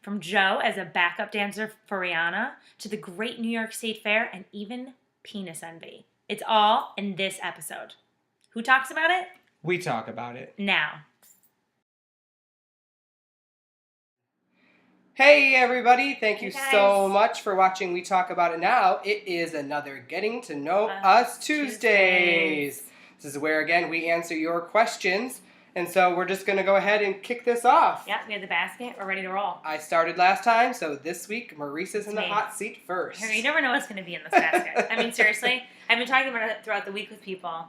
From Joe as a backup dancer for Rihanna to the Great New York State Fair and even penis envy. It's all in this episode. Who talks about it? We talk about it. Now. Hey everybody, thank you Hey, so guys. much for watching We Talk About It Now. It is another Getting to Know Us Tuesdays. This is where, again, we answer your questions. And so we're just going to go ahead and kick this off. Yep, we have the basket. We're ready to roll. I started last time, so this week, Maurice's in the hot seat first. You never know what's going to be in this basket. I mean, seriously, I've been talking about it throughout the week with people.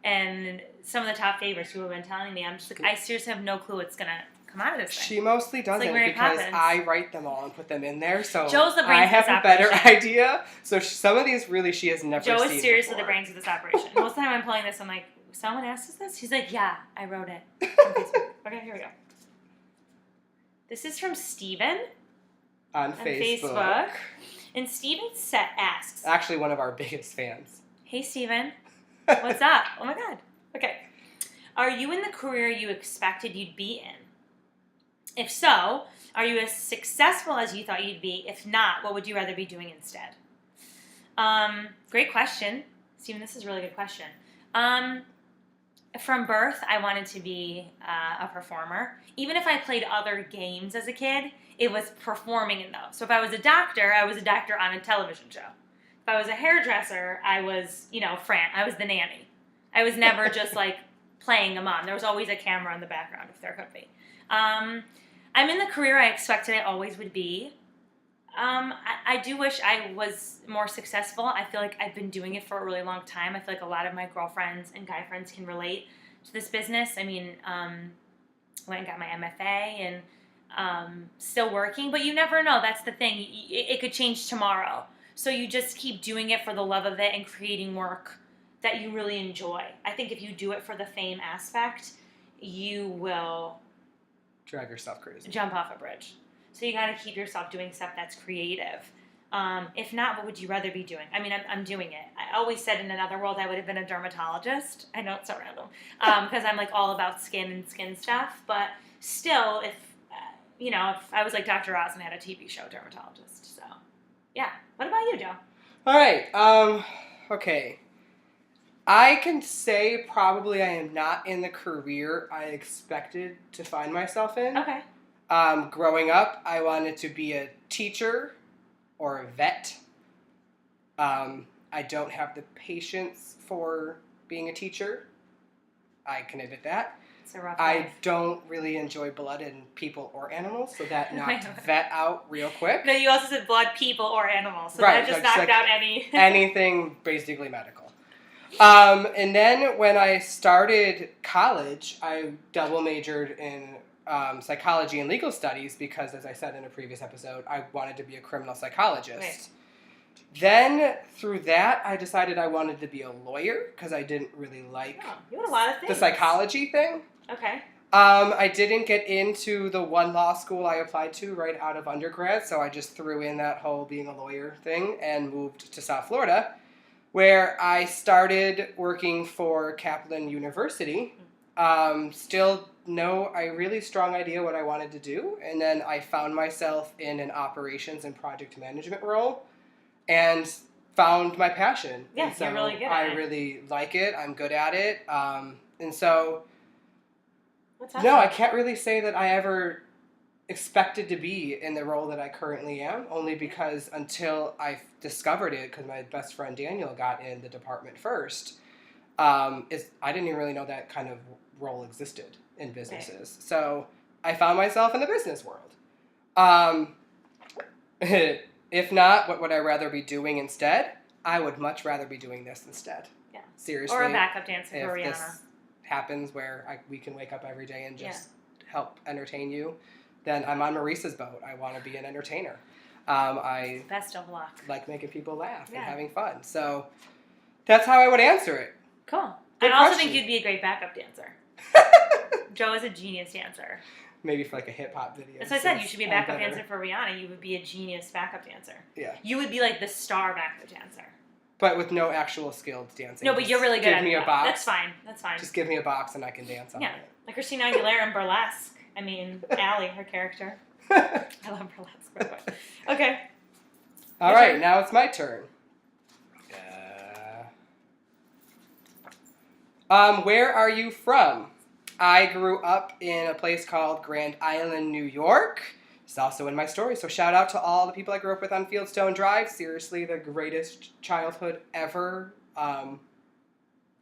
And some of the top favorites who have been telling me, I'm just like, I seriously have no clue what's going to come out of this thing. She mostly doesn't because I write them all and put them in there, so Joe's the I brains have of this a better operation. idea. So some of these really she has never seen Joe is seriously before. the brains of this operation. Most of the time I'm pulling this, I'm like, someone asked us this? He's like, yeah, I wrote it. On Facebook. Okay, here we go. This is from Steven on Facebook. And Steven asks, actually one of our biggest fans. Hey Steven, what's up? Oh my god. Okay. Are you in the career you expected you'd be in? If so, are you as successful as you thought you'd be? If not, what would you rather be doing instead? Great question. Steven, this is a really good question. From birth, I wanted to be a performer. Even if I played other games as a kid, it was performing in those. So if I was a doctor on a television show. If I was a hairdresser, I was, Fran. I was the nanny. I was never just like playing a mom. There was always a camera in the background if there could be. I'm in the career I expected I always would be. I do wish I was more successful. I feel like I've been doing it for a really long time. I feel like a lot of my girlfriends and guy friends can relate to this business. I mean, went and got my MFA and still working, but you never know. That's the thing. It could change tomorrow. So you just keep doing it for the love of it and creating work that you really enjoy. I think if you do it for the fame aspect, you will drive yourself crazy. Jump off a bridge. So you got to keep yourself doing stuff that's creative. If not, what would you rather be doing? I mean, I'm doing it. I always said in another world I would have been a dermatologist. I know it's so random because I'm like all about skin and skin stuff. But still, if I was like Dr. Oz and had a TV show dermatologist. So, yeah. What about you, Joe? All right. Okay. I can say probably I am not in the career I expected to find myself in. Okay. Growing up, I wanted to be a teacher or a vet. I don't have the patience for being a teacher. I can admit that. It's a rough I life. don't really enjoy blood in people or animals, so that knocked vet out real quick. No, you also said blood, people, or animals, so right, that just knocked out anything basically medical. And then when I started college, I double majored in psychology and legal studies because, as I said in a previous episode, I wanted to be a criminal psychologist. Right. Then, through that, I decided I wanted to be a lawyer because I didn't really like you had a lot of things. The psychology thing. Okay. I didn't get into the one law school I applied to right out of undergrad, so I just threw in that whole being a lawyer thing and moved to South Florida, where I started working for Kaplan University. Still no a really strong idea what I wanted to do, and then I found myself in an operations and project management role and found my passion. Yeah, and so you're really good at it. I really like it. I'm good at it. And so awesome. No, I can't really say that I ever expected to be in the role that I currently am, only because until I discovered it, because my best friend Daniel got in the department first, I didn't even really know that kind of role existed in businesses. Right. So I found myself in the business world. If not, what would I rather be doing instead? I would much rather be doing this instead. Yeah. Seriously. Or a backup dancer for Rihanna. This happens where we can wake up every day and just help entertain you, then I'm on Maurice's boat. I want to be an entertainer. I best of luck. Like making people laugh and having fun. So that's how I would answer it. Cool. Good I also question. think you'd be a great backup dancer. Joe is a genius dancer. Maybe for like a hip hop video. That's what I said. You should be a backup dancer for Rihanna. You would be a genius backup dancer. Yeah. You would be like the star backup dancer. But with no actual skilled dancing. No, but you're really good at it. Give me a box. That's fine. That's fine. Just give me a box and I can dance on it. Like Christina Aguilera in Burlesque. I mean, Allie, her character. I love Burlesque. Okay. All Your right, turn. now it's my turn. Where are you from? I grew up in a place called Grand Island, New York. It's also in my story, so shout out to all the people I grew up with on Fieldstone Drive. Seriously, the greatest childhood ever.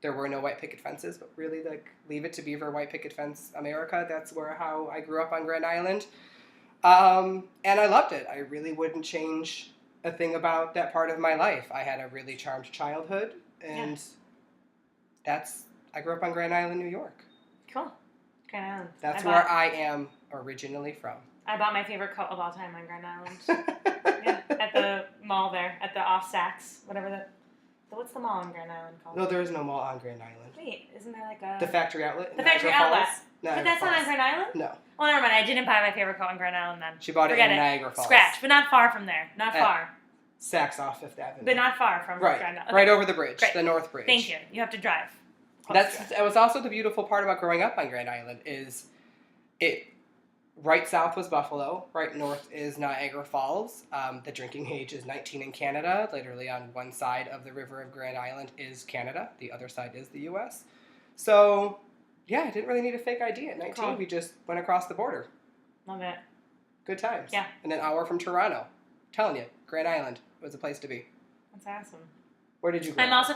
There were no white picket fences, but really, like, leave it to Beaver, white picket fence, America. That's how I grew up on Grand Island. And I loved it. I really wouldn't change a thing about that part of my life. I had a really charmed childhood, and I grew up on Grand Island, New York. Cool. Grand Island. That's where I am originally from. I bought my favorite coat of all time on Grand Island. Yeah, at the mall there, at the Off Saks, whatever that. What's the mall on Grand Island called? No, there is no mall on Grand Island. Wait, isn't there like a... The Factory Outlet? The Factory Outlet. But that's not on Falls. Grand Island? No. Well, never mind. I didn't buy my favorite coat on Grand Island then. She bought Forget it in Niagara Falls. Scratch, but not far from there. Not far. Saks off Fifth Avenue. But not far from right. Grand Island. Okay. Right over the bridge, Great. the North Bridge. Thank you. You have to drive. That was also the beautiful part about growing up on Grand Island is it. Right south was Buffalo. Right north is Niagara Falls. The drinking age is 19 in Canada. Literally on one side of the river of Grand Island is Canada. The other side is the U.S. So, yeah, I didn't really need a fake ID at 19. Cool. We just went across the border. Love it. Good times. Yeah. And an hour from Toronto. Telling you, Grand Island was a place to be. That's awesome. Where did you grow I'm up?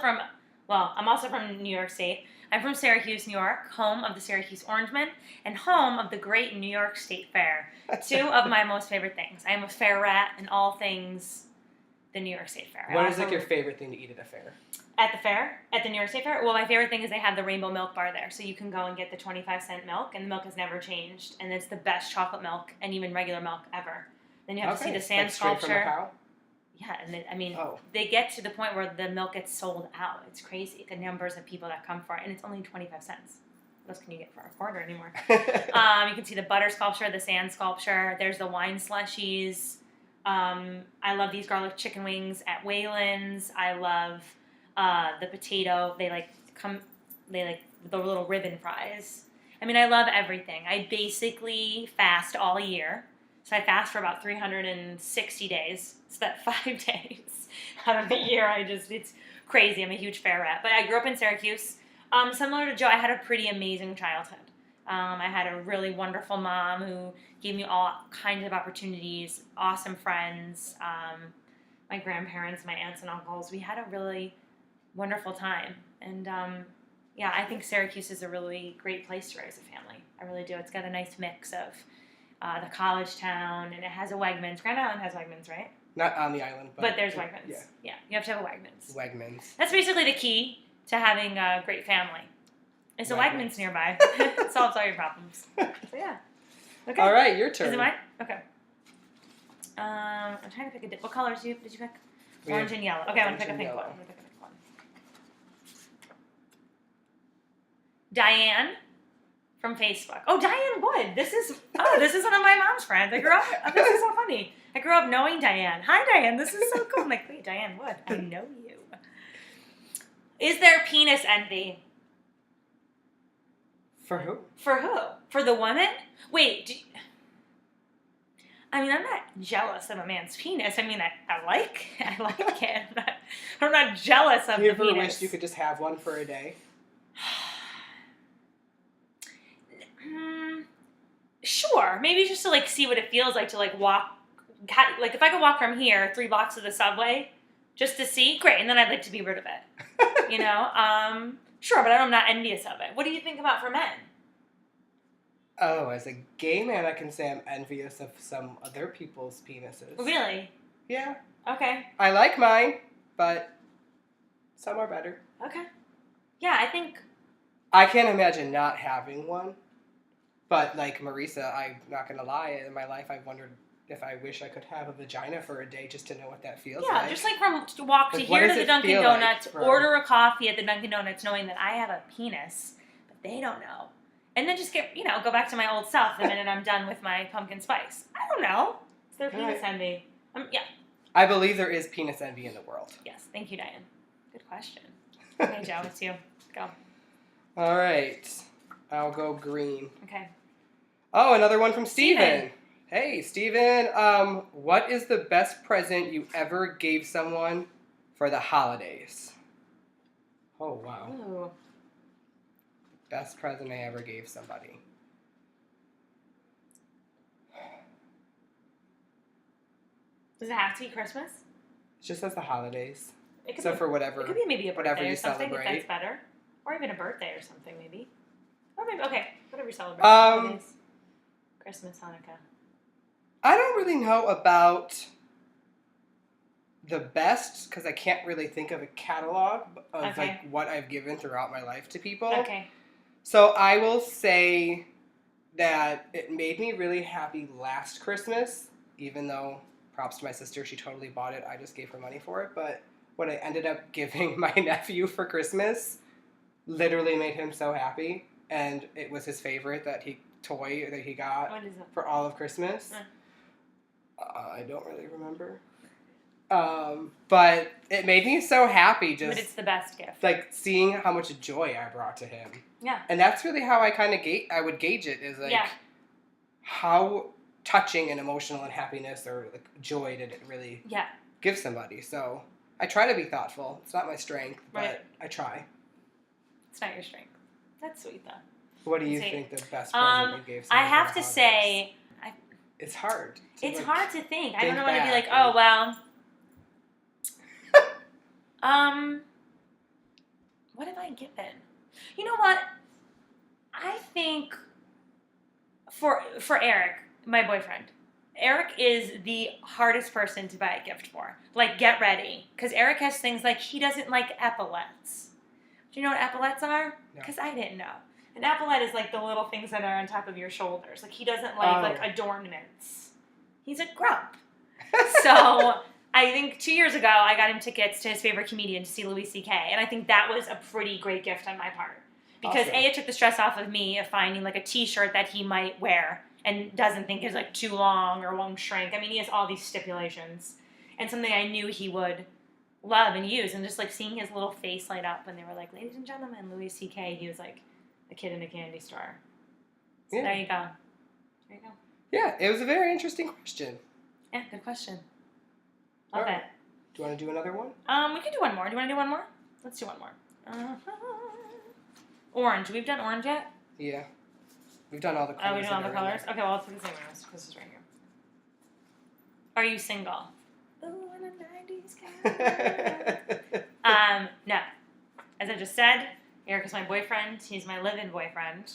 also from New York State. I'm from Syracuse, New York, home of the Syracuse Orangemen, and home of the great New York State Fair. Two of my most favorite things. I am a fair rat in all things the New York State Fair. What is like your favorite thing to eat at a fair? At the fair? At the New York State Fair? Well, my favorite thing is they have the rainbow milk bar there. So you can go and get the 25-cent milk, and the milk has never changed. And it's the best chocolate milk and even regular milk ever. Then you have to see the sand straight sculpture. From the cow? Yeah, and they get to the point where the milk gets sold out. It's crazy, the numbers of people that come for it, and it's only 25 cents. What else can you get for a quarter anymore? You can see the butter sculpture, the sand sculpture. There's the wine slushies. I love these garlic chicken wings at Wayland's. I love the potato. They like the little ribbon fries. I mean, I love everything. I basically fast all year. So I fast for about 360 days. So that 5 days out of the year, it's crazy. I'm a huge fair rat. But I grew up in Syracuse. Similar to Joe, I had a pretty amazing childhood. I had a really wonderful mom who gave me all kinds of opportunities, awesome friends, my grandparents, my aunts and uncles. We had a really wonderful time. And I think Syracuse is a really great place to raise a family. I really do. It's got a nice mix of the college town, and it has a Wegmans. Grand Island has Wegmans, right? Not on the island, but there's Wegmans. Yeah, you have to have a Wegmans. Wegmans. That's basically the key to having a great family. It's a Wegmans nearby. It solves all your problems. So yeah. Okay. All right, your turn. Is it mine? Okay. I'm trying to pick what colors did you pick? Orange and yellow. Okay, I'm gonna pick a pink one. Diane from Facebook. Oh, Diane Wood. This is one of my mom's friends. This is so funny. I grew up knowing Diane. Hi, Diane. This is so cool. I'm like, wait, Diane Wood. I know you. Is there penis envy? For who? For who? For the woman? Wait, I'm not jealous of a man's penis. I mean, I like it. I'm not jealous of the penis. You ever wished you could just have one for a day? Sure. Maybe just to see what it feels like to walk. If I could walk from here 3 blocks to the subway just to see, great. And then I'd like to be rid of it. Sure, but I'm not envious of it. What do you think about for men? Oh, as a gay man, I can say I'm envious of some other people's penises. Really? Yeah. Okay. I like mine, but some are better. Okay. Yeah, I think... I can't imagine not having one. But like Marisa, I'm not going to lie, in my life I've wondered if I wish I could have a vagina for a day just to know what that feels like. Yeah, just from walk to here to the Dunkin' Donuts, order a coffee at the Dunkin' Donuts knowing that I have a penis, but they don't know. And then just go back to my old self the minute I'm done with my pumpkin spice. I don't know. Is there penis envy? Yeah. I believe there is penis envy in the world. Yes. Thank you, Diane. Good question. Okay, Joe, it's you. Go. All right. I'll go green. Okay. Oh, another one from Steven. Hey, Steven. What is the best present you ever gave someone for the holidays? Oh, wow. Ooh. Best present I ever gave somebody. Does it have to be Christmas? It's just as the holidays. It could So be, for whatever. it could be maybe a whatever birthday you or something, celebrate. if that's better. Or even a birthday or something, maybe. Or maybe, okay, whatever you celebrate. Holidays, Christmas, Hanukkah. I don't really know about the best because I can't really think of a catalog of like what I've given throughout my life to people. Okay. So I will say that it made me really happy last Christmas, even though props to my sister, she totally bought it. I just gave her money for it. But what I ended up giving my nephew for Christmas literally made him so happy, and it was his favorite toy that he got for all of Christmas. I don't really remember. But it made me so happy just... But it's the best gift. Like, seeing how much joy I brought to him. Yeah. And that's really how I kind of I would gauge it, is like, how touching and emotional and happiness or like joy did it really give somebody. So I try to be thoughtful. It's not my strength, but I try. It's not your strength. That's sweet, though. What do you think the best present you gave somebody? I have to say... It's hard. It's hard to think. I don't want to be like, oh, well... what have I given? You know what? I think for Eric, my boyfriend, Eric is the hardest person to buy a gift for. Like, get ready. Because Eric has things like, he doesn't like epaulets. Do you know what epaulets are? Because I didn't know. An epaulette is like the little things that are on top of your shoulders. Like, he doesn't like adornments. He's a grump. So... I think 2 years ago, I got him tickets to his favorite comedian to see Louis C.K., and I think that was a pretty great gift on my part. Because A, it took the stress off of me of finding like a t-shirt that he might wear and doesn't think is like too long or won't shrink. I mean, he has all these stipulations. And something I knew he would love and use, and just like seeing his little face light up when they were like, ladies and gentlemen, Louis C.K., he was like a kid in a candy store. So there you go. There you go. Yeah, it was a very interesting question. Yeah, good question. Love it. Do you want to do another one? We can do one more. Do you want to do one more? Let's do one more. Orange. We've done orange yet? Yeah. We've done all the colors. Oh, we've done all the colors? Okay, well, let's do the same one. This is right here. Are you single? Ooh, I'm a 90s guy. No. As I just said, Eric is my boyfriend. He's my live-in boyfriend.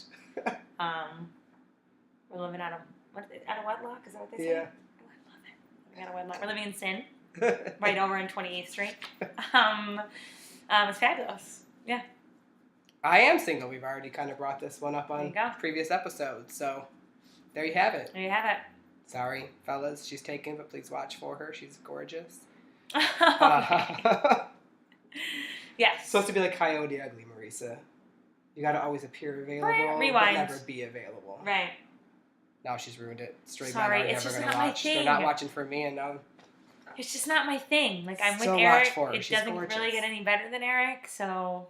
We're living out of wedlock? Is that what they say? Yeah. Oh, I love it. We're living in sin. Right over in 28th Street. It's fabulous. Yeah. I am single. We've already kind of brought this one up on previous episodes. So there you have it. There you have it. Sorry, fellas, she's taken, but please watch for her. She's gorgeous. Yes. Supposed to be like Coyote Ugly, Marisa. You got to always appear available, Rewind. but never be available. Right. Now she's ruined it. Straight Sorry, men are it's never just going to not my watch. thing. They're not watching for me, and now... It's just not my thing. Like, I'm with Still Eric. watch for her. It She's doesn't gorgeous. really get any better than Eric, so...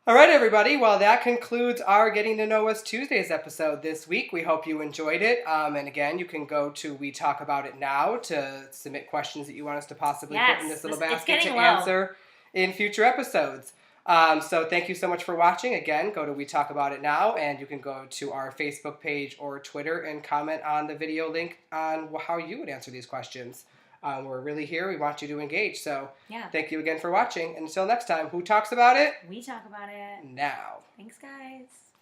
All right, everybody. Well, that concludes our Getting to Know Us Tuesdays episode this week. We hope you enjoyed it. And again, you can go to We Talk About It Now to submit questions that you want us to possibly put in this little basket to answer in future episodes. So thank you so much for watching. Again, go to We Talk About It Now, and you can go to our Facebook page or Twitter and comment on the video link on how you would answer these questions. We're really here. We want you to engage. So thank you again for watching. And until next time, who talks about it? We talk about it. Now. Thanks, guys.